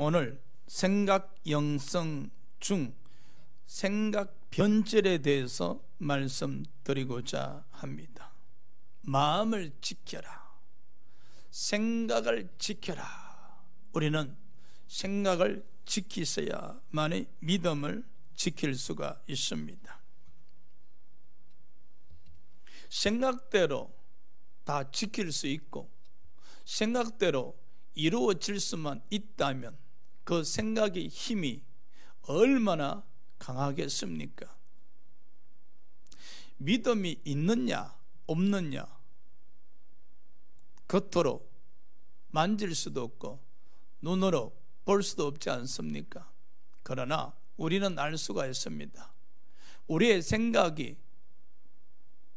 오늘 생각 영성 중 생각 변절에 대해서 말씀드리고자 합니다. 마음을 지켜라, 생각을 지켜라. 우리는 생각을 지키셔야만이 믿음을 지킬 수가 있습니다. 생각대로 다 지킬 수 있고 생각대로 이루어질 수만 있다면 그 생각의 힘이 얼마나 강하겠습니까? 믿음이 있느냐 없느냐 겉으로 만질 수도 없고 눈으로 볼 수도 없지 않습니까? 그러나 우리는 알 수가 있습니다. 우리의 생각이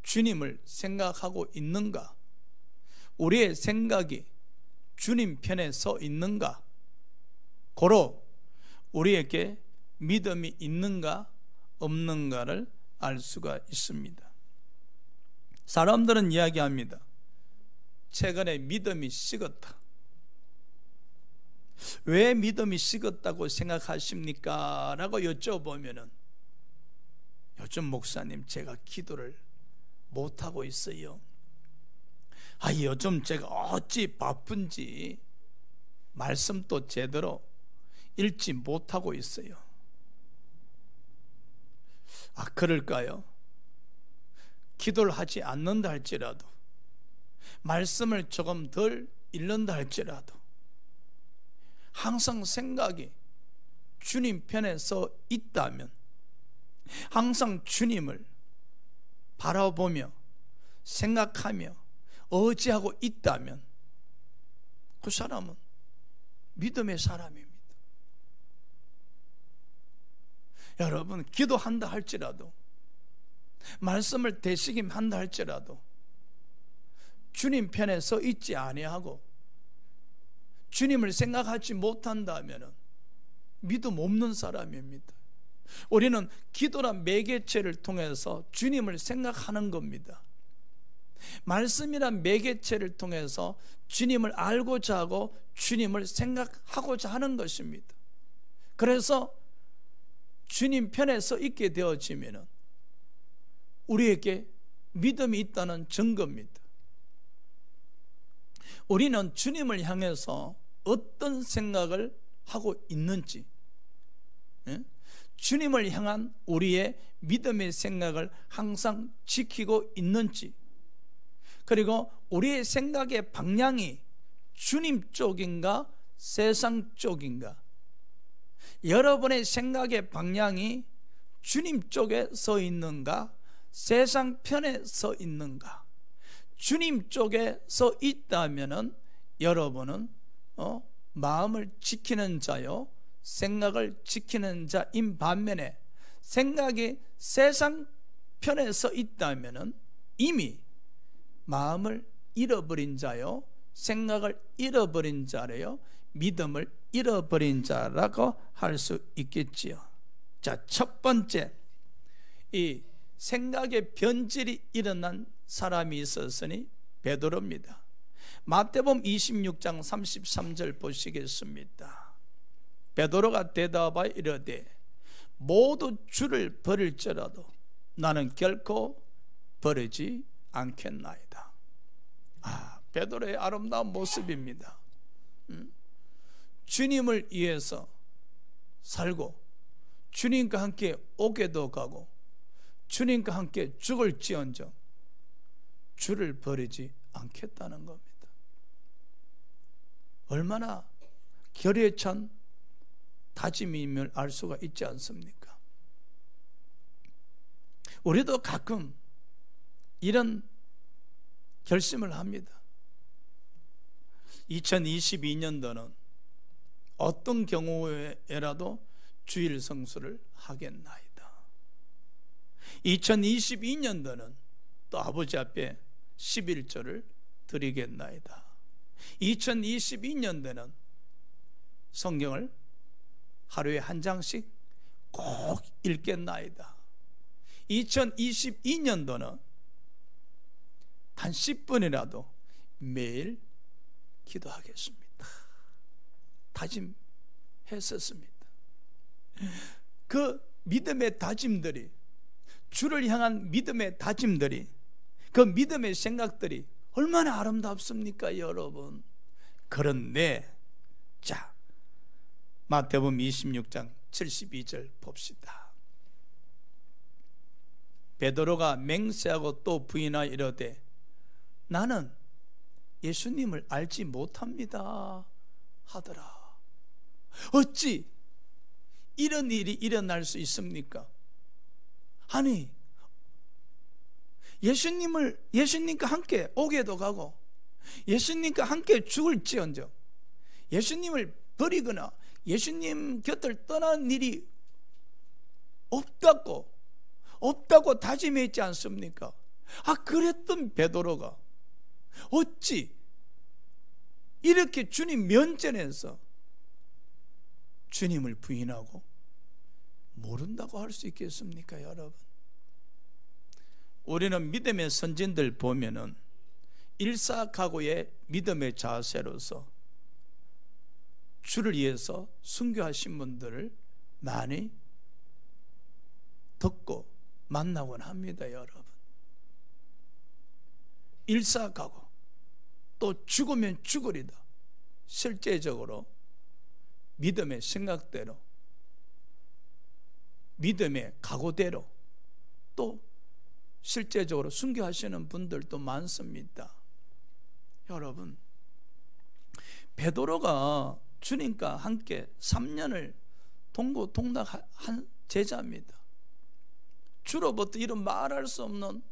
주님을 생각하고 있는가? 우리의 생각이 주님 편에 서 있는가? 고로 우리에게 믿음이 있는가 없는가를 알 수가 있습니다. 사람들은 이야기합니다. 최근에 믿음이 식었다. 왜 믿음이 식었다고 생각하십니까? 라고 여쭤보면은 요즘 목사님 제가 기도를 못하고 있어요. 요즘 제가 어찌 바쁜지 말씀도 제대로 읽지 못하고 있어요. 그럴까요? 기도를 하지 않는다 할지라도, 말씀을 조금 덜 읽는다 할지라도 항상 생각이 주님 편에 서 있다면, 항상 주님을 바라보며 생각하며 의지하고 있다면 그 사람은 믿음의 사람입니다. 여러분, 기도한다 할지라도, 말씀을 되새김한다 할지라도 주님 편에 서 있지 아니하고 주님을 생각하지 못한다면 믿음 없는 사람입니다. 우리는 기도란 매개체를 통해서 주님을 생각하는 겁니다. 말씀이란 매개체를 통해서 주님을 알고자 하고 주님을 생각하고자 하는 것입니다. 그래서 주님 편에 서 있게 되어지면 우리에게 믿음이 있다는 증거입니다. 우리는 주님을 향해서 어떤 생각을 하고 있는지, 주님을 향한 우리의 믿음의 생각을 항상 지키고 있는지, 그리고 우리의 생각의 방향이 주님 쪽인가 세상 쪽인가, 여러분의 생각의 방향이 주님 쪽에 서 있는가 세상 편에 서 있는가. 주님 쪽에 서 있다면은 여러분은 마음을 지키는 자요 생각을 지키는 자인 반면에, 생각이 세상 편에 서 있다면은 이미 마음을 잃어버린 자요 생각을 잃어버린 자래요 믿음을 잃어버린 자라고 할 수 있겠지요. 자, 첫 번째, 이 생각의 변질이 일어난 사람이 있었으니 베드로입니다. 마태복음 26장 33절 보시겠습니다. 베드로가 대답하여 이르되 모두 주를 버릴지라도 나는 결코 버리지 않겠나이다. 베드로의 아름다운 모습입니다. 주님을 위해서 살고 주님과 함께 오게도 가고 주님과 함께 죽을지언정 주를 버리지 않겠다는 겁니다. 얼마나 결의에 찬 다짐임을 알 수가 있지 않습니까? 우리도 가끔 이런 결심을 합니다. 2022년도는 어떤 경우에라도 주일 성수를 하겠나이다. 2022년도는 또 아버지 앞에 11조를 드리겠나이다. 2022년도는 성경을 하루에 한 장씩 꼭 읽겠나이다. 2022년도는 단 10분이라도 매일 기도하겠습니다. 다짐 했었습니다. 그 믿음의 다짐들이, 주를 향한 믿음의 다짐들이, 그 믿음의 생각들이 얼마나 아름답습니까, 여러분? 그런데 자, 마태복음 26장 72절 봅시다. 베드로가 맹세하고 또 부인하여 이르되 나는 예수님을 알지 못합니다 하더라. 어찌 이런 일이 일어날 수 있습니까? 아니, 예수님과 함께 오게도 가고 예수님과 함께 죽을지언정 예수님을 버리거나 예수님 곁을 떠나는 일이 없다고 다짐했지 않습니까? 그랬던 베드로가 어찌 이렇게 주님 면전에서 주님을 부인하고 모른다고 할 수 있겠습니까, 여러분? 우리는 믿음의 선진들 보면은 일사각오의 믿음의 자세로서 주를 위해서 순교하신 분들을 많이 듣고 만나곤 합니다, 여러분. 일사각오, 또 죽으면 죽으리다. 실제적으로 믿음의 생각대로, 믿음의 각오대로 또 실제적으로 순교하시는 분들도 많습니다. 여러분, 베드로가 주님과 함께 3년을 동고동락한 제자입니다. 주로부터 이런 말할 수 없는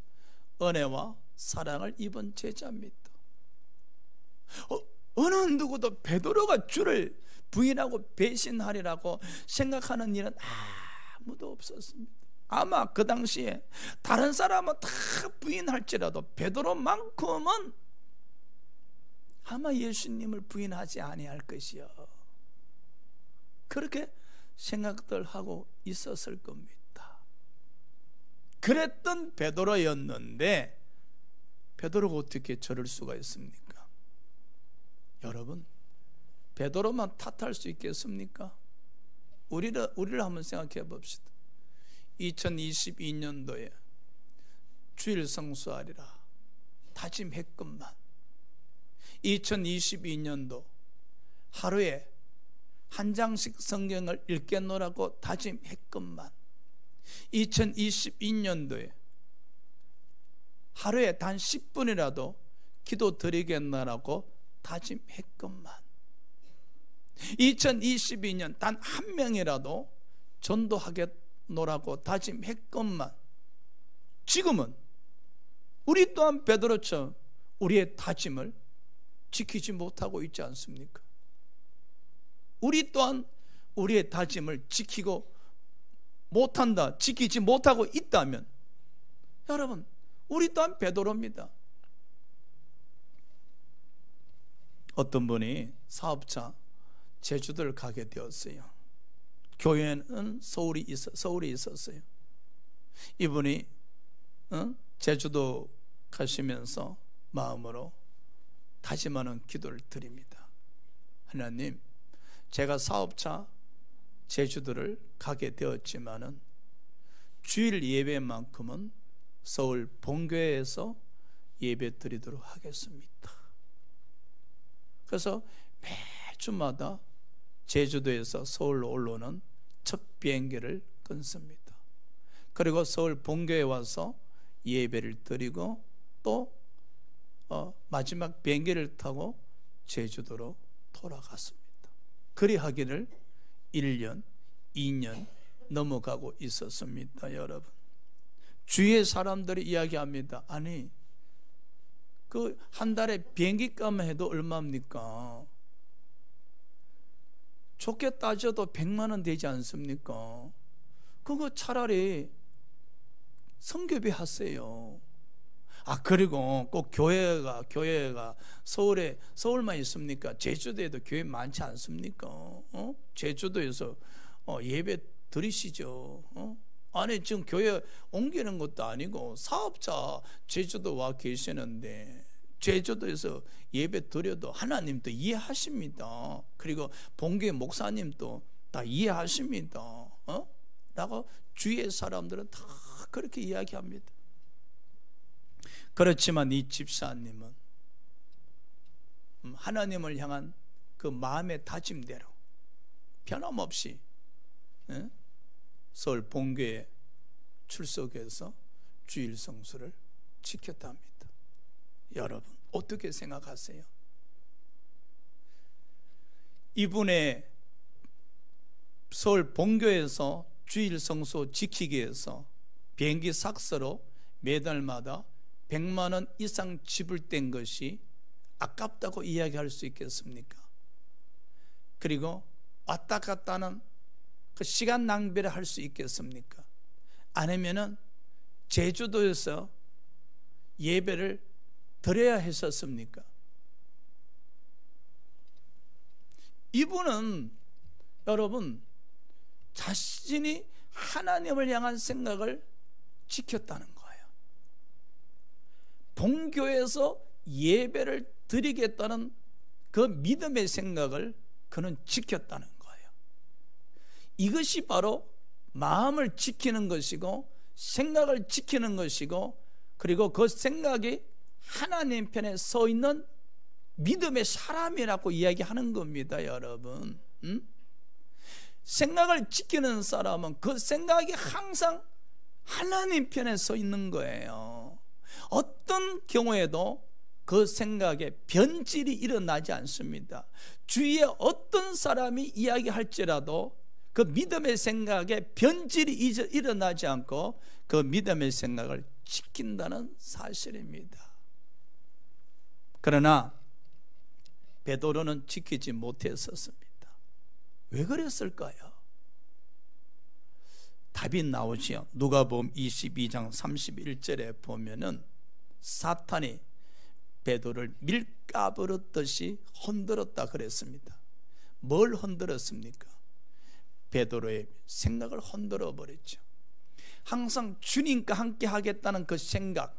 은혜와 사랑을 입은 제자입니다. 어느 누구도 베드로가 주를 부인하고 배신하리라고 생각하는 일은 아무도 없었습니다. 아마 그 당시에 다른 사람은 다 부인할지라도 베드로만큼은 아마 예수님을 부인하지 아니할 것이요, 그렇게 생각들 하고 있었을 겁니다. 그랬던 베드로였는데 베드로가 어떻게 저럴 수가 있습니까? 여러분, 베드로만 탓할 수 있겠습니까? 우리를 한번 생각해 봅시다. 2022년도에 주일 성수하리라 다짐했건만 2022년도 하루에 한 장씩 성경을 읽겠노라고 다짐했건만 2022년도에 하루에 단 10분이라도 기도 드리겠노라고 다짐했건만 2022년 단 한 명이라도 전도하겠노라고 다짐했건만 지금은 우리 또한 베드로처럼 우리의 다짐을 지키지 못하고 있지 않습니까? 우리 또한 우리의 다짐을 지키고 못한다, 지키지 못하고 있다면 여러분, 우리 또한 베드로입니다. 어떤 분이 사업차 제주도를 가게 되었어요. 교회는 서울에 있었어요. 이분이 제주도 가시면서 마음으로 다짐하는 기도를 드립니다. 하나님, 제가 사업차 제주도를 가게 되었지만은 주일 예배만큼은 서울 본교회에서 예배 드리도록 하겠습니다. 그래서 매주마다 제주도에서 서울로 올라오는 첫 비행기를 끊습니다. 그리고 서울 본교에 와서 예배를 드리고 또 마지막 비행기를 타고 제주도로 돌아갔습니다. 그리하기를 1년, 2년 넘어가고 있었습니다. 여러분, 주위의 사람들이 이야기합니다. 아니, 그 한 달에 비행기 값만 해도 얼마입니까? 좋게 따져도 100만 원 되지 않습니까? 그거 차라리 선교비 하세요. 그리고 꼭 교회가 서울만 있습니까? 제주도에도 교회 많지 않습니까? 제주도에서 예배 드리시죠. 아니, 지금 교회 옮기는 것도 아니고 사업자 제주도 와 계시는데 제주도에서 예배 드려도 하나님도 이해하십니다. 그리고 본교회 목사님도 다 이해하십니다. 라고 주위의 사람들은 다 그렇게 이야기합니다. 그렇지만 이 집사님은 하나님을 향한 그 마음의 다짐대로 변함없이 서울 본교회 출석해서 주일 성수를 지켰답니다. 여러분 어떻게 생각하세요? 이분의 서울 본교에서 주일 성수 지키기 위해서 비행기 삭스로 매달마다 100만 원 이상 지불된 것이 아깝다고 이야기할 수 있겠습니까? 그리고 왔다 갔다 하는 그 시간 낭비를 할 수 있겠습니까? 아니면은 제주도에서 예배를 드려야 했었습니까? 이분은 여러분 자신이 하나님을 향한 생각을 지켰다는 거예요. 본교에서 예배를 드리겠다는 그 믿음의 생각을 그는 지켰다는 거예요. 이것이 바로 마음을 지키는 것이고 생각을 지키는 것이고, 그리고 그 생각이 하나님 편에 서 있는 믿음의 사람이라고 이야기하는 겁니다. 여러분, 생각을 지키는 사람은 그 생각이 항상 하나님 편에 서 있는 거예요. 어떤 경우에도 그 생각에 변질이 일어나지 않습니다. 주위에 어떤 사람이 이야기할지라도 그 믿음의 생각에 변질이 일어나지 않고 그 믿음의 생각을 지킨다는 사실입니다. 그러나 베드로는 지키지 못했었습니다. 왜 그랬을까요? 답이 나오지요. 누가복음 22장 31절에 보면은 사탄이 베드로를 밀가부르 듯이 흔들었다 그랬습니다. 뭘 흔들었습니까? 베드로의 생각을 흔들어 버렸죠. 항상 주님과 함께 하겠다는 그 생각,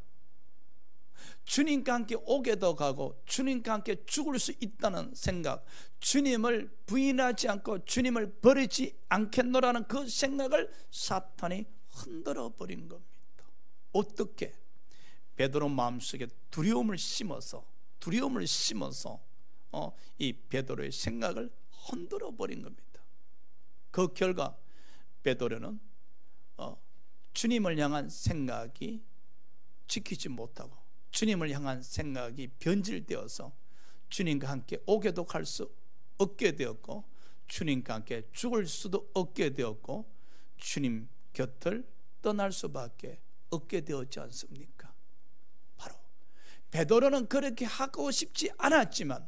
주님과 함께 오게도 가고 주님과 함께 죽을 수 있다는 생각, 주님을 부인하지 않고 주님을 버리지 않겠노라는 그 생각을 사탄이 흔들어 버린 겁니다. 어떻게? 베드로 마음속에 두려움을 심어서 이 베드로의 생각을 흔들어 버린 겁니다. 그 결과 베드로는 주님을 향한 생각이 지키지 못하고 주님을 향한 생각이 변질되어서 주님과 함께 오게도 갈 수 없게 되었고 주님과 함께 죽을 수도 없게 되었고 주님 곁을 떠날 수밖에 없게 되었지 않습니까? 바로 베드로는 그렇게 하고 싶지 않았지만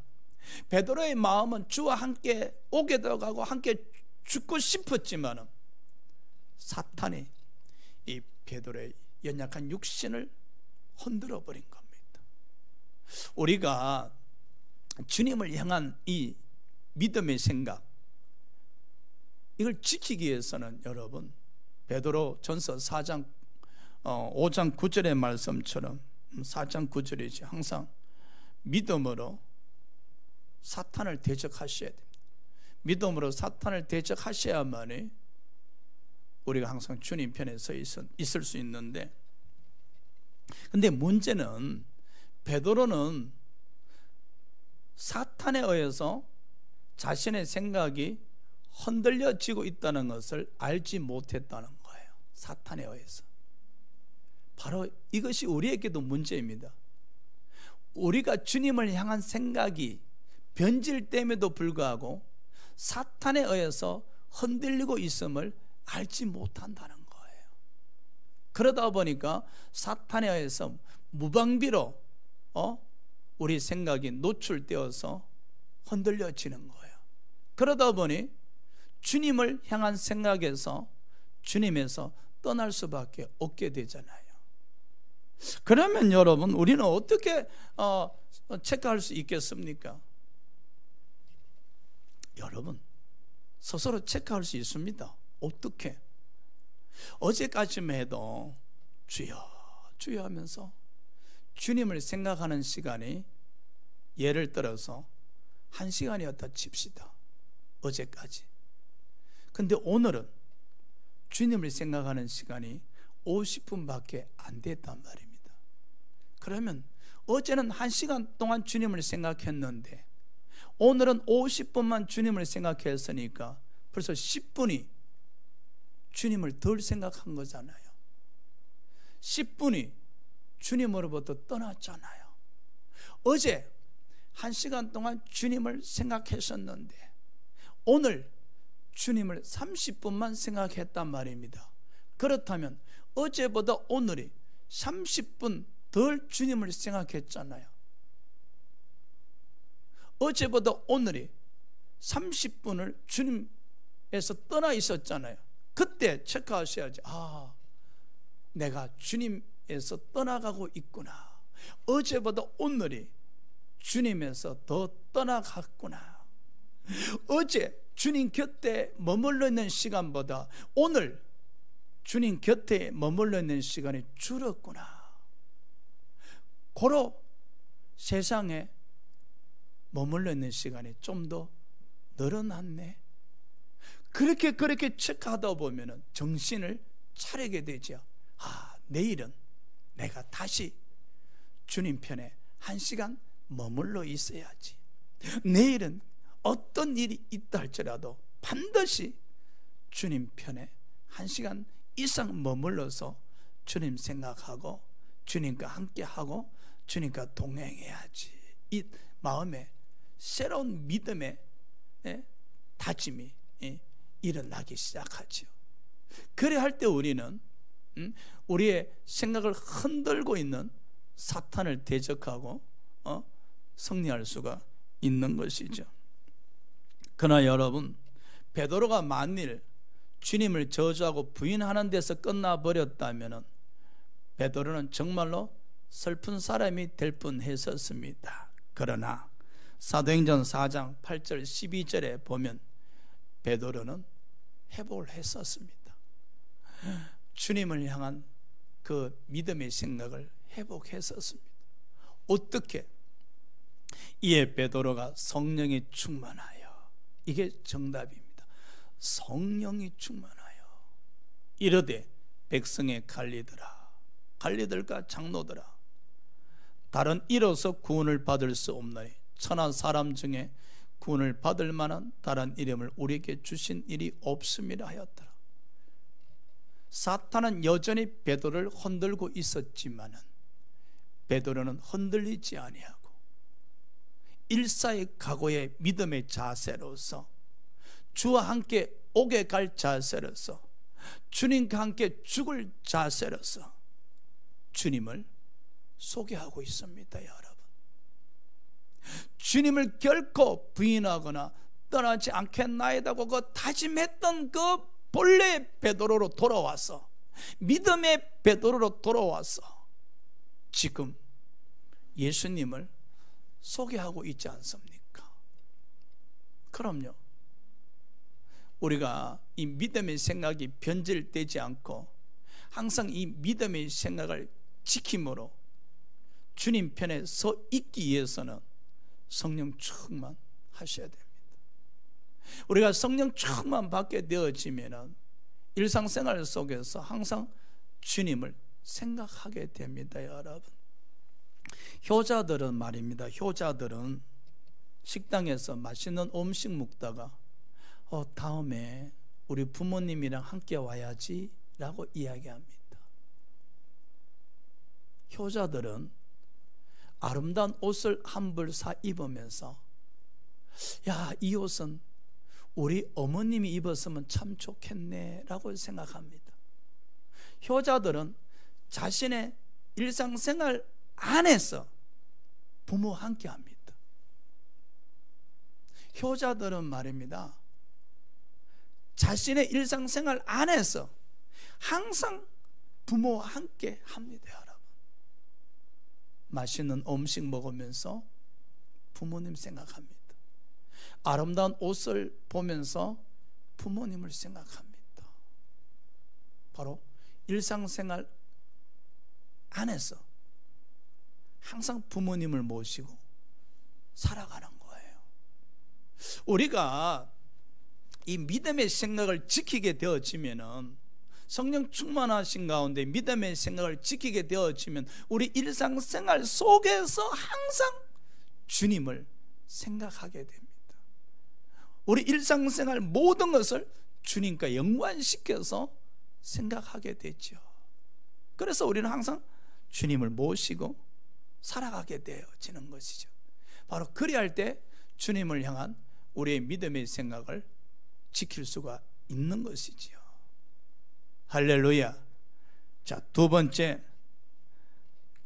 베드로의 마음은 주와 함께 오게도 가고 함께 죽고 싶었지만 사탄이 이 베드로의 연약한 육신을 흔들어 버린 겁니다. 우리가 주님을 향한 이 믿음의 생각, 이걸 지키기 위해서는 여러분 베드로 전서 4장 5장 9절의 말씀처럼 4장 9절이지 항상 믿음으로 사탄을 대적하셔야 됩니다. 믿음으로 사탄을 대적하셔야만이 우리가 항상 주님 편에 서 있을 수 있는데, 근데 문제는 베드로는 사탄에 의해서 자신의 생각이 흔들려지고 있다는 것을 알지 못했다는 거예요. 사탄에 의해서. 바로 이것이 우리에게도 문제입니다. 우리가 주님을 향한 생각이 변질됨에도 불구하고 사탄에 의해서 흔들리고 있음을 알지 못한다는 거예요. 그러다 보니까 사탄에 의해서 무방비로 우리 생각이 노출되어서 흔들려지는 거예요. 그러다 보니 주님을 향한 생각에서 주님에서 떠날 수밖에 없게 되잖아요. 그러면 여러분 우리는 어떻게 체크할 수 있겠습니까? 여러분 스스로 체크할 수 있습니다. 어떻게? 어제까지만 해도 주여 주여 하면서 주님을 생각하는 시간이 예를 들어서 1시간이었다 칩시다. 어제까지. 근데 오늘은 주님을 생각하는 시간이 50분밖에 안 됐단 말입니다. 그러면 어제는 1시간 동안 주님을 생각했는데 오늘은 50분만 주님을 생각했으니까 벌써 10분이 주님을 덜 생각한 거잖아요. 10분이 주님으로부터 떠났잖아요. 어제 1시간 동안 주님을 생각했었는데 오늘 주님을 30분만 생각했단 말입니다. 그렇다면 어제보다 오늘이 30분 덜 주님을 생각했잖아요. 어제보다 오늘이 30분을 주님에서 떠나 있었잖아요. 그때 체크하셔야지. 아, 내가 주님에서 떠나가고 있구나. 어제보다 오늘이 주님에서 더 떠나갔구나. 어제 주님 곁에 머물러 있는 시간보다 오늘 주님 곁에 머물러 있는 시간이 줄었구나. 고로 세상에 머물러 있는 시간이 좀 더 늘어났네. 그렇게 체크하다 보면 정신을 차리게 되죠. 아, 내일은 내가 다시 주님 편에 1시간 머물러 있어야지. 내일은 어떤 일이 있다 할지라도 반드시 주님 편에 1시간 이상 머물러서 주님 생각하고 주님과 함께하고 주님과 동행해야지. 이 마음에 새로운 믿음의 다짐이 일어나기 시작하죠. 그래 할 때 우리는 우리의 생각을 흔들고 있는 사탄을 대적하고 승리할 수가 있는 것이죠. 그러나 여러분, 베드로가 만일 주님을 저주하고 부인하는 데서 끝나버렸다면 베드로는 정말로 슬픈 사람이 될 뻔했었습니다. 그러나 사도행전 4장 8절 12절에 보면 베드로는 회복을 했었습니다. 주님을 향한 그 믿음의 생각을 회복했었습니다. 어떻게? 이에 베드로가 성령이 충만하여, 이게 정답입니다. 성령이 충만하여 이르되 백성의 관리들과 장로들아, 다른 이로서 구원을 받을 수 없나니 천하 사람 중에 구원을 받을 만한 다른 이름을 우리에게 주신 일이 없음이라 하였더라. 사탄은 여전히 베드로를 흔들고 있었지만은 베드로는 흔들리지 아니하고 일사의 각오의 믿음의 자세로서, 주와 함께 옥에 갈 자세로서, 주님과 함께 죽을 자세로서 주님을 소개하고 있습니다. 여러분, 주님을 결코 부인하거나 떠나지 않겠나이다고 그 다짐했던 그 본래 베드로로 돌아와서, 믿음의 베드로로 돌아와서 지금 예수님을 소개하고 있지 않습니까? 그럼요, 우리가 이 믿음의 생각이 변질되지 않고 항상 이 믿음의 생각을 지킴으로 주님 편에 서 있기 위해서는 성령 충만 하셔야 됩니다. 우리가 성령 충만 받게 되어지면 일상생활 속에서 항상 주님을 생각하게 됩니다. 여러분, 효자들은 말입니다, 효자들은 식당에서 맛있는 음식 먹다가 다음에 우리 부모님이랑 함께 와야지 라고 이야기합니다. 효자들은 아름다운 옷을 한 벌 사 입으면서, 야, 이 옷은 우리 어머님이 입었으면 참 좋겠네 라고 생각합니다. 효자들은 자신의 일상생활 안에서 부모와 함께 합니다. 효자들은 말입니다, 자신의 일상생활 안에서 항상 부모와 함께 합니다. 여러분, 맛있는 음식 먹으면서 부모님 생각합니다. 아름다운 옷을 보면서 부모님을 생각합니다. 바로 일상생활 안에서 항상 부모님을 모시고 살아가는 거예요. 우리가 이 믿음의 생각을 지키게 되어지면은, 성령 충만하신 가운데 믿음의 생각을 지키게 되어지면 우리 일상생활 속에서 항상 주님을 생각하게 됩니다. 우리 일상생활 모든 것을 주님과 연관시켜서 생각하게 되죠. 그래서 우리는 항상 주님을 모시고 살아가게 되어지는 것이죠. 바로 그리할 때 주님을 향한 우리의 믿음의 생각을 지킬 수가 있는 것이지요. 할렐루야. 자, 두 번째,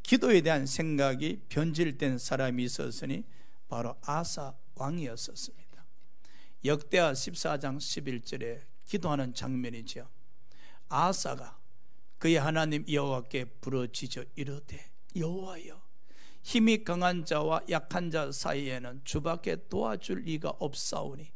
기도에 대한 생각이 변질된 사람이 있었으니 바로 아사 왕이었었습니다. 역대하 14장 11절에 기도하는 장면이죠. 아사가 그의 하나님 여호와께 부르짖어 이르되, 여호와여, 힘이 강한 자와 약한 자 사이에는 주밖에 도와줄 이가 없사오니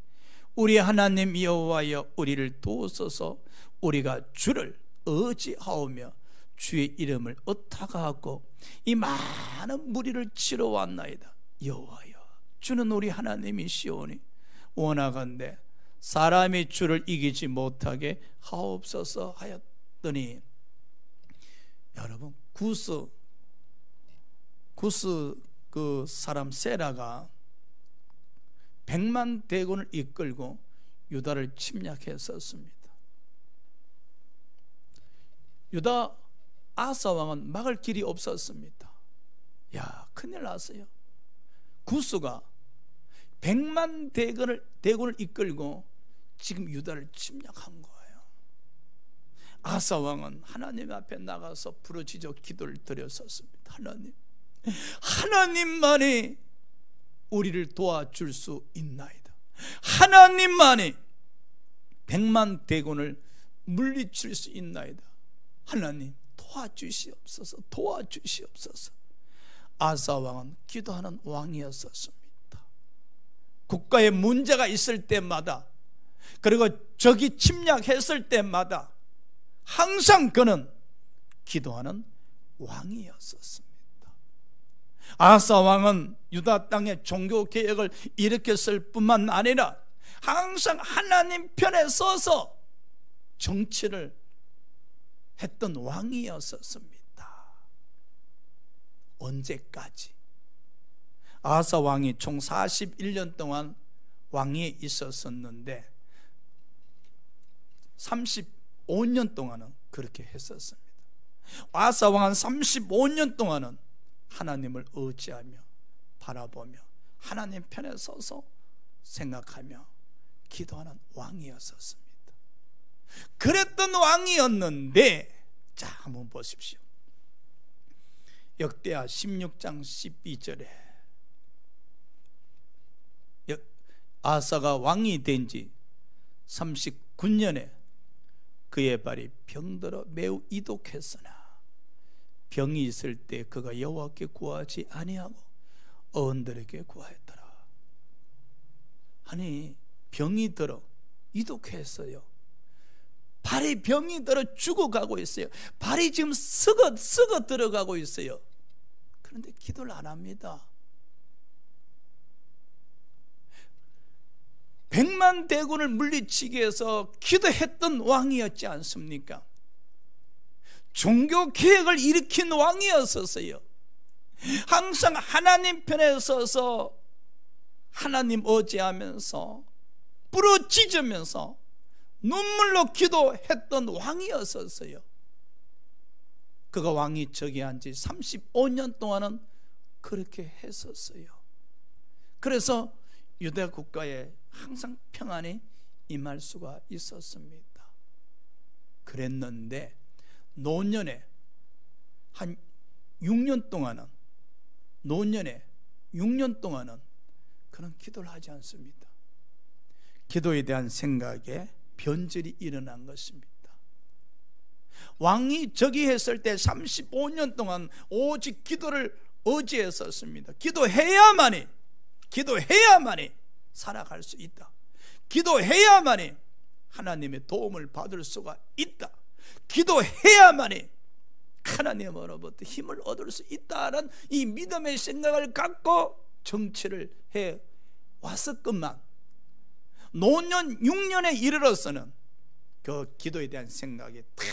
우리 하나님 여호와여, 우리를 도우소서. 우리가 주를 의지하오며 주의 이름을 의탁하고 이 많은 무리를 치러 왔나이다. 여호와여, 주는 우리 하나님이시오니 원하건대 사람이 주를 이기지 못하게 하옵소서 하였더니, 여러분, 구스 그 사람 세라가 100만 대군을 이끌고 유다를 침략했었습니다. 유다 아사 왕은 막을 길이 없었습니다. 야, 큰일 났어요. 구스가 100만 대군을 이끌고 지금 유다를 침략한 거예요. 아사 왕은 하나님 앞에 나가서 부르짖어 기도를 드렸었습니다. 하나님만이 우리를 도와줄 수 있나이다. 하나님만이 100만 대군을 물리칠 수 있나이다. 하나님 도와주시옵소서, 도와주시옵소서. 아사 왕은 기도하는 왕이었었습니다. 국가에 문제가 있을 때마다, 그리고 적이 침략했을 때마다 항상 그는 기도하는 왕이었었습니다. 아사 왕은 유다 땅에 종교 개혁을 일으켰을 뿐만 아니라 항상 하나님 편에 서서 정치를 했던 왕이었었습니다. 언제까지? 아사 왕이 총 41년 동안 왕위에 있었었는데 35년 동안은 그렇게 했었습니다. 아사 왕은 35년 동안은 하나님을 의지하며 바라보며 하나님 편에 서서 생각하며 기도하는 왕이었었습니다. 그랬던 왕이었는데, 자, 한번 보십시오. 역대하 16장 12절에 아사가 왕이 된 지 39년에 그의 발이 병들어 매우 이독했으나 병이 있을 때 그가 여호와께 구하지 아니하고 어른들에게 구하였더라. 아니, 병이 들어 이독했어요. 발이 병이 들어 죽어가고 있어요. 발이 지금 썩어 들어가고 있어요. 그런데 기도를 안 합니다. 100만 대군을 물리치기 위해서 기도했던 왕이었지 않습니까? 종교 개혁을 일으킨 왕이었었어요. 항상 하나님 편에 서서 하나님 의지하면서 부르짖으면서 눈물로 기도했던 왕이었었어요. 그가 왕이 즉위한 지 35년 동안은 그렇게 했었어요. 그래서 유다 국가에 항상 평안이 임할 수가 있었습니다. 그랬는데 노년에 한 6년 동안은 그런 기도를 하지 않습니다. 기도에 대한 생각에 변질이 일어난 것입니다. 왕이 즉위했을 때 35년 동안 오직 기도를 의지했었습니다. 기도해야만이 살아갈 수 있다. 기도해야만이 하나님의 도움을 받을 수가 있다. 기도해야만이 하나님으로부터 힘을 얻을 수 있다는 이 믿음의 생각을 갖고 정치를 해 왔었건만 노년 6년에 이르러서는 그 기도에 대한 생각이 다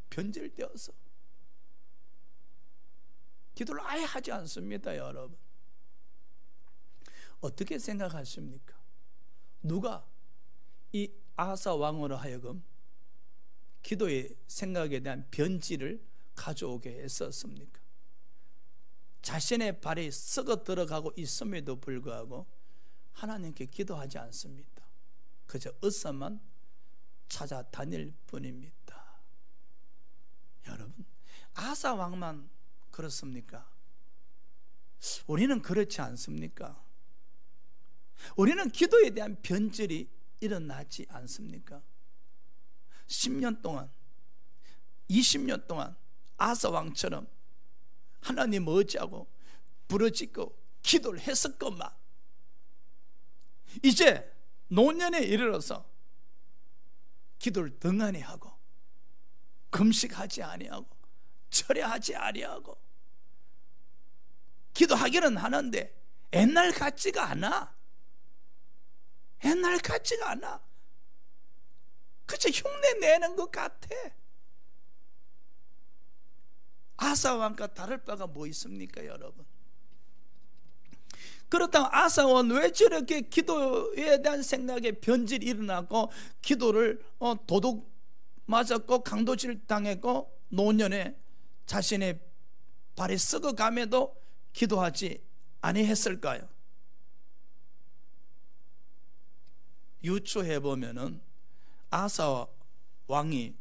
변질되어서 기도를 아예 하지 않습니다. 여러분, 어떻게 생각하십니까? 누가 이 아사 왕으로 하여금 기도의 생각에 대한 변질을 가져오게 했었습니까? 자신의 발이 썩어 들어가고 있음에도 불구하고 하나님께 기도하지 않습니다. 그저 의사만 찾아다닐 뿐입니다. 여러분, 아사 왕만 그렇습니까? 우리는 그렇지 않습니까? 우리는 기도에 대한 변질이 일어나지 않습니까? 10년 동안 20년 동안 아사 왕처럼 하나님 의지하고 부르짖고 기도를 했었건만 이제 노년에 이르러서 기도를 등한히 하고 금식하지 아니하고 철회하지 아니하고 기도하기는 하는데 옛날 같지가 않아. 옛날 같지가 않아. 그저 흉내 내는 것 같아. 아사 왕과 다를 바가 뭐 있습니까, 여러분? 그렇다면 아사 왕은 왜 저렇게 기도에 대한 생각에 변질이 일어나고 기도를 도둑 맞았고 강도질 당했고 노년에 자신의 발이 썩어감에도 기도하지 아니했을까요? 유추해 보면은 아사 왕이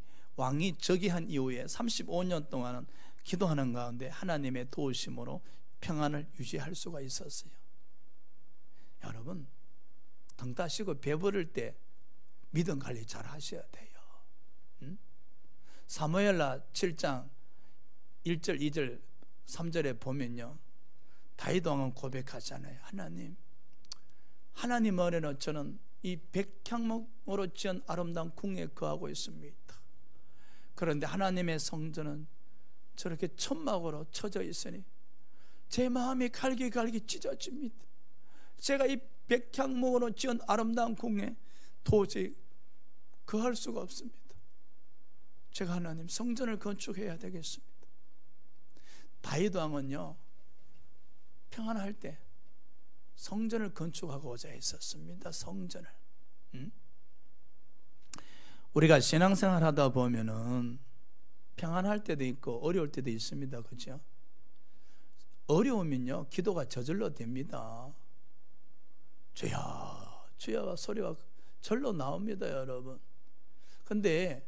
즉위한 이후에 35년 동안은 기도하는 가운데 하나님의 도우심으로 평안을 유지할 수가 있었어요. 여러분, 등 따시고 배부를 때 믿음 관리 잘 하셔야 돼요. 사무엘하 7장 1절 2절 3절에 보면요, 다윗 왕은 고백하잖아요. 하나님 아래는 저는 이 백향목으로 지은 아름다운 궁에 거하고 있습니다. 그런데 하나님의 성전은 저렇게 천막으로 쳐져 있으니 제 마음이 갈기갈기 찢어집니다. 제가 이 백향목으로 지은 아름다운 궁에 도저히 거할 수가 없습니다. 제가 하나님 성전을 건축해야 되겠습니다. 다윗 왕은요, 평안할 때 성전을 건축하고자 했었습니다. 성전을. 우리가 신앙생활 하다 보면은 평안할 때도 있고 어려울 때도 있습니다. 그렇죠? 어려우면요, 기도가 저절로 됩니다. 주여 주여 소리가 절로 나옵니다, 여러분. 근데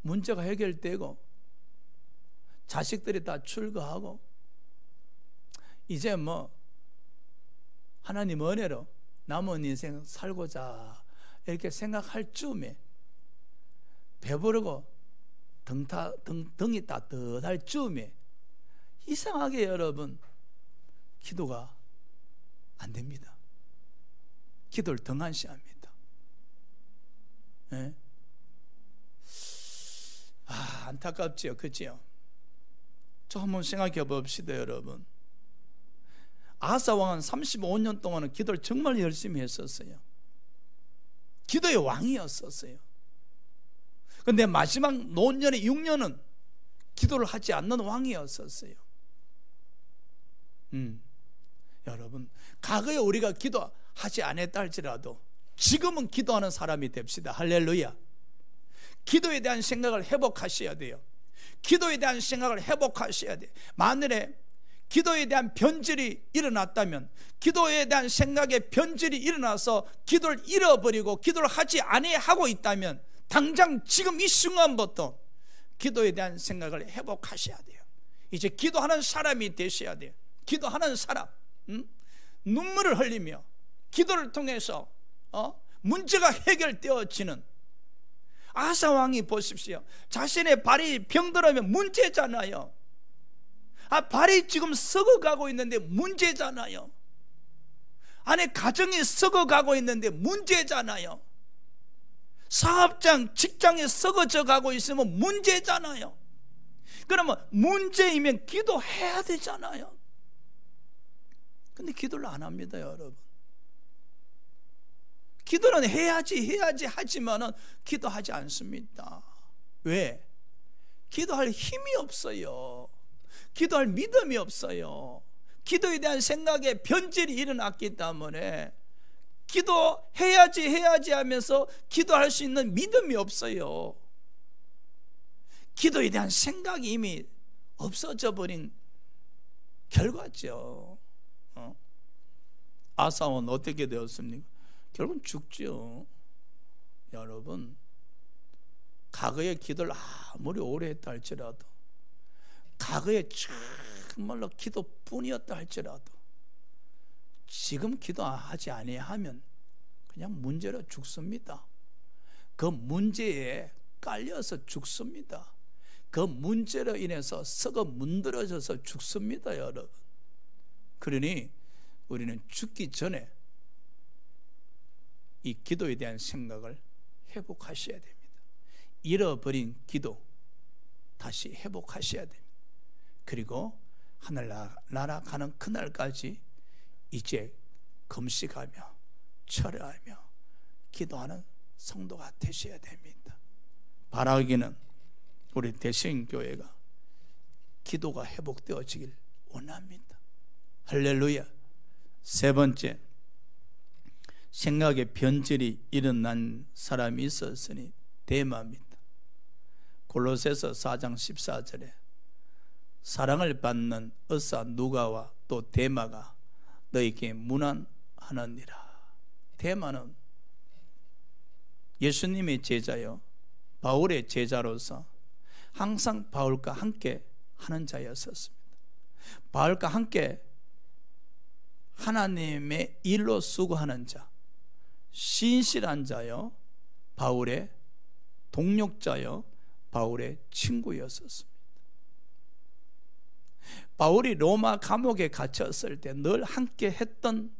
문제가 해결되고 자식들이 다 출가하고 이제 뭐 하나님 은혜로 남은 인생 살고자 이렇게 생각할 즈음에 배부르고 등이 따뜻할 즈음에 이상하게 여러분 기도가 안 됩니다. 기도를 등한시합니다. 네? 안타깝지요, 그지요? 저 한번 생각해 봅시다, 여러분. 아사 왕은 35년 동안은 기도를 정말 열심히 했었어요. 기도의 왕이었었어요. 그런데 마지막 노년의 6년은 기도를 하지 않는 왕이었었어요. 여러분, 과거에 우리가 기도하지 않았다 할지라도 지금은 기도하는 사람이 됩시다. 할렐루야. 기도에 대한 생각을 회복하셔야 돼요. 기도에 대한 생각을 회복하셔야 돼요. 만일에 기도에 대한 변질이 일어났다면, 기도에 대한 생각에 변질이 일어나서 기도를 잃어버리고 기도를 하지 아니하고 있다면 당장 지금 이 순간부터 기도에 대한 생각을 회복하셔야 돼요. 이제 기도하는 사람이 되셔야 돼요. 기도하는 사람, 눈물을 흘리며 기도를 통해서 문제가 해결되어지는. 아사 왕이 보십시오. 자신의 발이 병들어면 문제잖아요. 발이 지금 썩어가고 있는데 문제잖아요. 아내 가정이 썩어가고 있는데 문제잖아요. 사업장, 직장이 썩어져 가고 있으면 문제잖아요. 그러면 문제이면 기도해야 되잖아요. 근데 기도를 안 합니다, 여러분. 기도는 해야지 하지만은 기도하지 않습니다. 왜? 기도할 힘이 없어요. 기도할 믿음이 없어요. 기도에 대한 생각에 변질이 일어났기 때문에 기도해야지 하면서 기도할 수 있는 믿음이 없어요. 기도에 대한 생각이 이미 없어져 버린 결과죠. 아사온 어떻게 되었습니까? 결국은 죽죠. 여러분, 과거의 기도를 아무리 오래 했다 할지라도, 과거에 정말로 기도뿐이었다 할지라도 지금 기도하지 아니하면 그냥 문제로 죽습니다. 그 문제에 깔려서 죽습니다. 그 문제로 인해서 썩어 문드러져서 죽습니다, 여러분. 그러니 우리는 죽기 전에 이 기도에 대한 생각을 회복하셔야 됩니다. 잃어버린 기도 다시 회복하셔야 됩니다. 그리고 하늘나라 가는 그날까지 이제 금식하며 철회하며 기도하는 성도가 되셔야 됩니다. 바라기는 우리 대신교회가 기도가 회복되어지길 원합니다. 할렐루야. 세 번째, 생각의 변질이 일어난 사람이 있었으니 데마입니다. 골로새서 4장 14절에 사랑을 받는 의사 누가와 또 데마가 너희에게 문안하느니라. 데마는 예수님의 제자요, 바울의 제자로서 항상 바울과 함께 하는 자였었습니다. 바울과 함께 하나님의 일로 수고하는 자, 신실한 자요, 바울의 동력자요, 바울의 친구였었습니다. 바울이 로마 감옥에 갇혔을 때 늘 함께 했던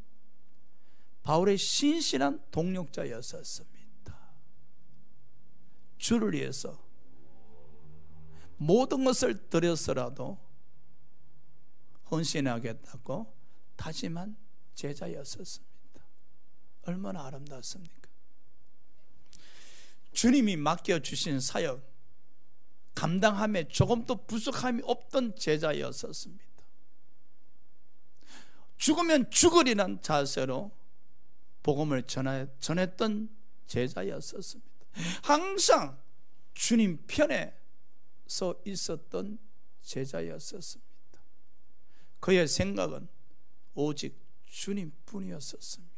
바울의 신실한 동력자였었습니다. 주를 위해서 모든 것을 들여서라도 헌신하겠다고 다짐한 제자였었습니다. 얼마나 아름답습니까? 주님이 맡겨주신 사역 감당함에 조금도 부족함이 없던 제자였었습니다. 죽으면 죽으리란 자세로 복음을 전했던 제자였었습니다. 항상 주님 편에 서 있었던 제자였었습니다. 그의 생각은 오직 주님뿐이었었습니다.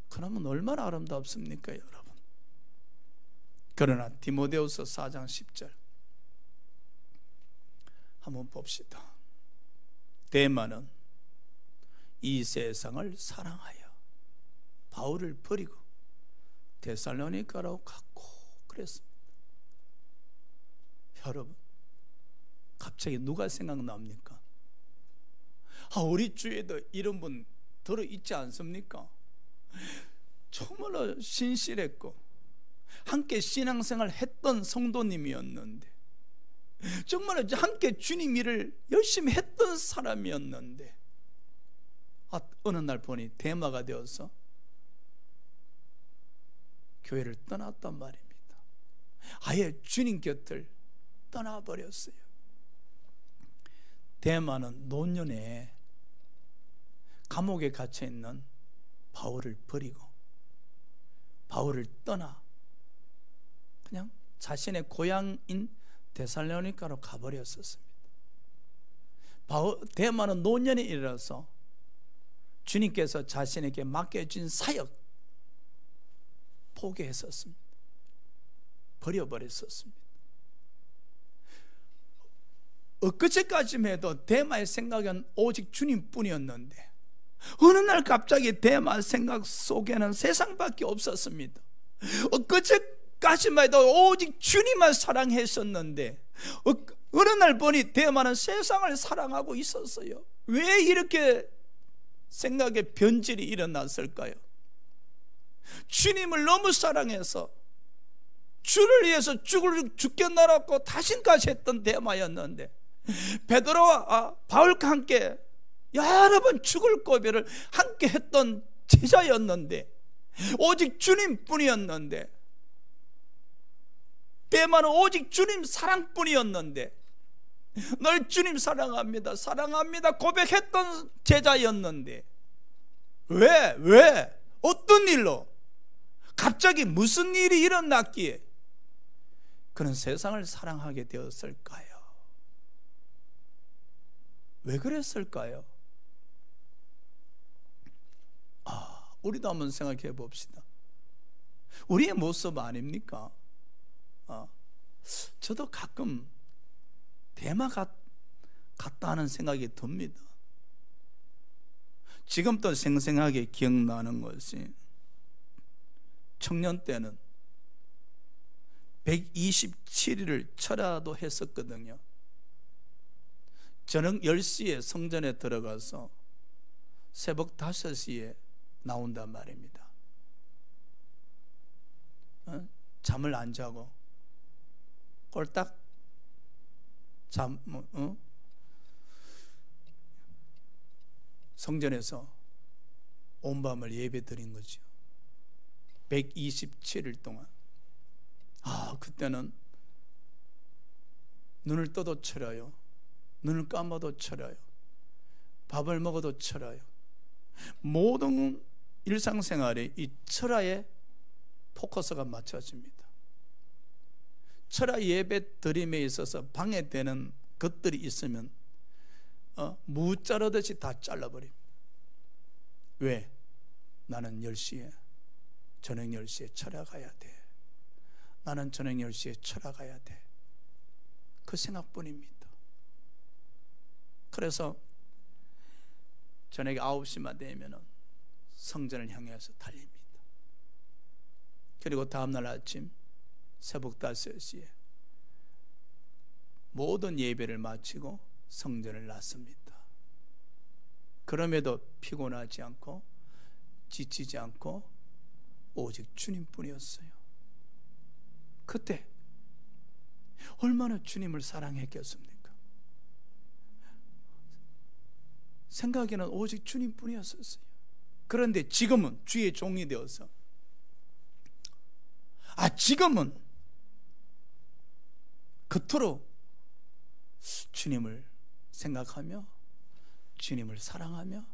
그러면 얼마나 아름답습니까, 여러분? 그러나 디모데후서 4장 10절 한번 봅시다. 데마는 이 세상을 사랑하여 바울을 버리고 데살로니가로 갔고 그랬습니다. 여러분, 갑자기 누가 생각납니까? 우리 주에도 이런 분 들어있지 않습니까? 정말로 신실했고 함께 신앙생활 했던 성도님이었는데, 정말 함께 주님 일을 열심히 했던 사람이었는데, 어느 날 보니 데마가 되어서 교회를 떠났단 말입니다. 아예 주님 곁을 떠나버렸어요. 데마는 노년에 감옥에 갇혀있는 바울을 버리고 바울을 떠나 그냥 자신의 고향인 데살로니가로 가버렸었습니다. 데마는 노년에 이르러서 주님께서 자신에게 맡겨진 사역 포기했었습니다. 버려버렸었습니다. 엊그제까지만 해도 데마의 생각은 오직 주님뿐이었는데 어느 날 갑자기 데마 생각 속에는 세상밖에 없었습니다. 엊그제까지만 해도 오직 주님만 사랑했었는데 어느 날 보니 데마는 세상을 사랑하고 있었어요. 왜 이렇게 생각에 변질이 일어났을까요? 주님을 너무 사랑해서 주를 위해서 죽겠나라고 다신까지 했던 데마였는데, 베드로와 바울과 함께 여러 번 죽을 고비를 함께 했던 제자였는데, 오직 주님뿐이었는데, 데마는 오직 주님 사랑뿐이었는데, 널 주님 사랑합니다, 사랑합니다 고백했던 제자였는데, 왜? 어떤 일로? 갑자기 무슨 일이 일어났기에 그는 세상을 사랑하게 되었을까요? 왜 그랬을까요? 우리도 한번 생각해 봅시다. 우리의 모습 아닙니까? 저도 가끔 대마 같다 하는 생각이 듭니다. 지금도 생생하게 기억나는 것이, 청년 때는 127일을 철야도 했었거든요. 저녁 10시에 성전에 들어가서 새벽 5시에 나온단 말입니다. 잠을 안 자고 꼴딱 성전에서 온 밤을 예배 드린 거죠. 127일 동안. 그때는 눈을 떠도 철야요, 눈을 감아도 철야요, 밥을 먹어도 철야요. 모든 일상생활에 이 철야에 포커스가 맞춰집니다. 철야 예배 드림에 있어서 방해되는 것들이 있으면 무 자르듯이 다 잘라버립니다. 왜? 나는 10시에, 저녁 10시에 철야 가야 돼. 나는 저녁 10시에 철야 가야 돼. 그 생각뿐입니다. 그래서 저녁 9시만 되면 성전을 향해서 달립니다. 그리고 다음날 아침 새벽 5시에 모든 예배를 마치고 성전을 났습니다. 그럼에도 피곤하지 않고 지치지 않고 오직 주님뿐이었어요. 그때 얼마나 주님을 사랑했겠습니까? 생각에는 오직 주님뿐이었었어요. 그런데 지금은 주의 종이 되어서 지금은 그토록 주님을 생각하며 주님을 사랑하며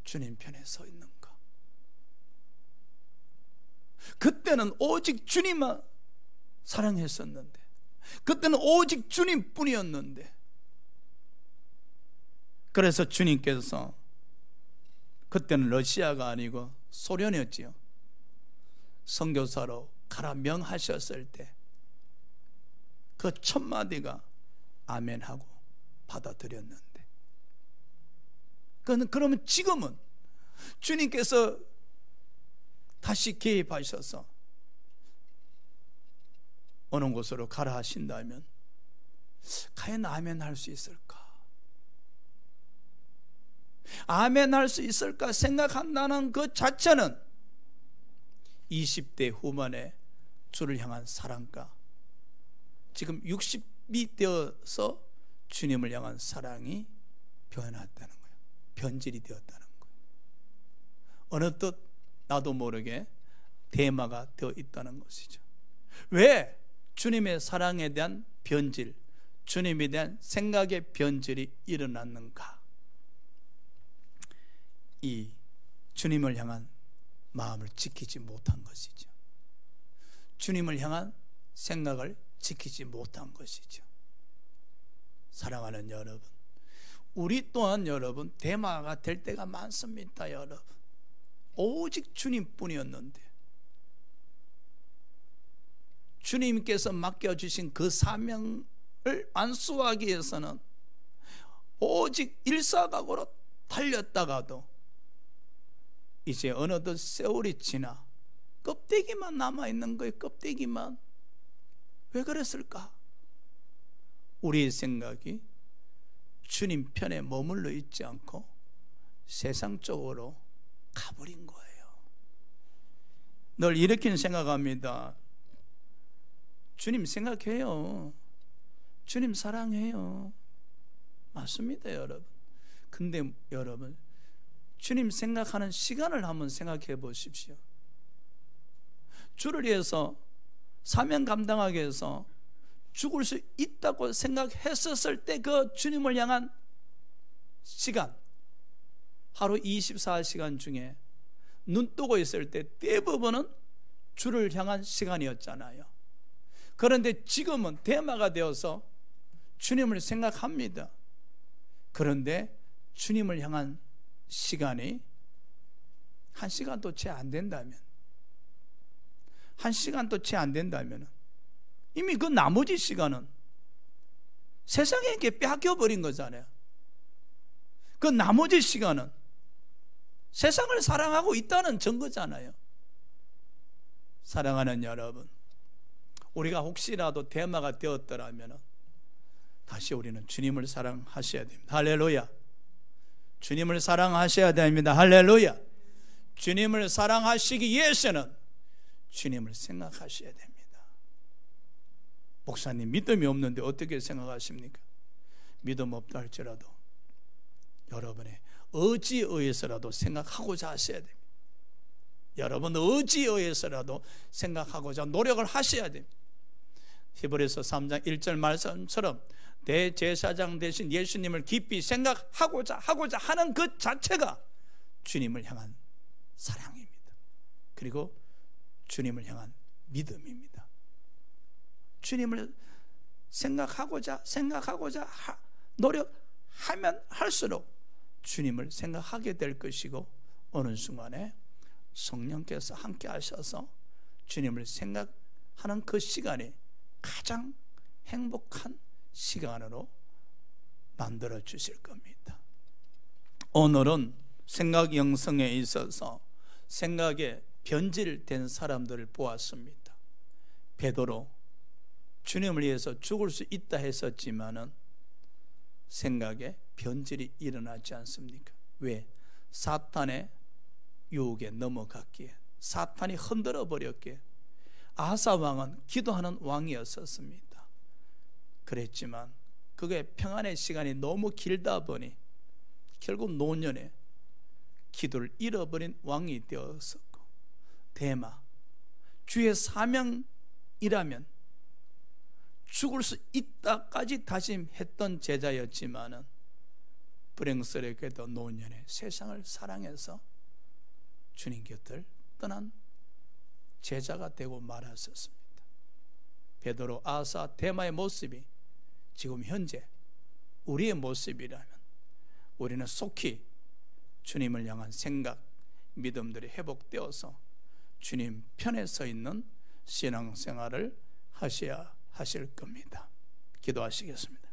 주님 편에 서 있는가? 그때는 오직 주님만 사랑했었는데, 그때는 오직 주님뿐이었는데, 그래서 주님께서, 그때는 러시아가 아니고 소련이었지요, 선교사로 가라 명하셨을 때 그 첫 마디가 아멘하고 받아들였는데, 그러면 지금은 주님께서 다시 개입하셔서 어느 곳으로 가라 하신다면 과연 아멘할 수 있을까? 아멘할 수 있을까 생각한다는 그 자체는 20대 후반에 주를 향한 사랑과 지금 60이 되어서 주님을 향한 사랑이 변했다는 거예요. 변질이 되었다는 거예요. 어느덧 나도 모르게 대마가 되어 있다는 것이죠. 왜? 주님의 사랑에 대한 변질, 주님에 대한 생각의 변질이 일어났는가? 이 주님을 향한 마음을 지키지 못한 것이죠. 주님을 향한 생각을 지키지 못한 것이죠. 사랑하는 여러분, 우리 또한 여러분 대마가 될 때가 많습니다. 여러분, 오직 주님뿐이었는데 주님께서 맡겨주신 그 사명을 완수하기 위해서는 오직 일사각오로 달렸다가도 이제 어느덧 세월이 지나 껍데기만 남아있는 거예요. 껍데기만. 왜 그랬을까? 우리의 생각이 주님 편에 머물러 있지 않고 세상 쪽으로 가버린 거예요. 늘 이렇게 생각합니다. 주님 생각해요. 주님 사랑해요. 맞습니다, 여러분. 근데 여러분, 주님 생각하는 시간을 한번 생각해 보십시오. 주를 위해서 사명 감당하기 위해서 죽을 수 있다고 생각했었을 때 그 주님을 향한 시간, 하루 24시간 중에 눈 뜨고 있을 때 대부분은 주를 향한 시간이었잖아요. 그런데 지금은 대마가 되어서 주님을 생각합니다. 그런데 주님을 향한 시간이 1시간도 채 안 된다면, 1시간도 채 안 된다면 이미 그 나머지 시간은 세상에게 뺏겨버린 거잖아요. 그 나머지 시간은 세상을 사랑하고 있다는 증거잖아요. 사랑하는 여러분, 우리가 혹시라도 대마가 되었더라면 다시 우리는 주님을 사랑하셔야 됩니다. 할렐루야. 주님을 사랑하셔야 됩니다. 할렐루야. 주님을 사랑하시기 위해서는 주님을 생각하셔야 됩니다. 목사님, 믿음이 없는데 어떻게 생각하십니까? 믿음 없다 할지라도 여러분의 의지에 의해서라도 생각하고자 하셔야 됩니다. 여러분 의지에 의해서라도 생각하고자 노력을 하셔야 됩니다. 히브리서 3장 1절 말씀처럼 대제사장 되신 예수님을 깊이 생각하고자 하는 그 자체가 주님을 향한 사랑입니다. 그리고 주님을 향한 믿음입니다. 주님을 생각하고자 노력하면 할수록 주님을 생각하게 될 것이고, 어느 순간에 성령께서 함께 하셔서 주님을 생각하는 그 시간이 가장 행복한 시간으로 만들어 주실 겁니다. 오늘은 생각 영성에 있어서 생각에 변질된 사람들을 보았습니다. 베드로 주님을 위해서 죽을 수 있다 했었지만은 생각에 변질이 일어나지 않습니까? 왜? 사탄의 유혹에 넘어갔기에, 사탄이 흔들어 버렸기에. 아사 왕은 기도하는 왕이었었습니다. 그랬지만 그게 평안의 시간이 너무 길다 보니 결국 노년에 기도를 잃어버린 왕이 되었었고, 대마 주의 사명이라면 죽을 수 있다까지 다짐했던 제자였지만은 불행스럽게도 노년에 세상을 사랑해서 주님 곁을 떠난 제자가 되고 말았었습니다. 베드로, 아사, 대마의 모습이 지금 현재 우리의 모습이라면 우리는 속히 주님을 향한 생각, 믿음들이 회복되어서 주님 편에 서 있는 신앙생활을 하셔야 하실 겁니다. 기도하시겠습니다.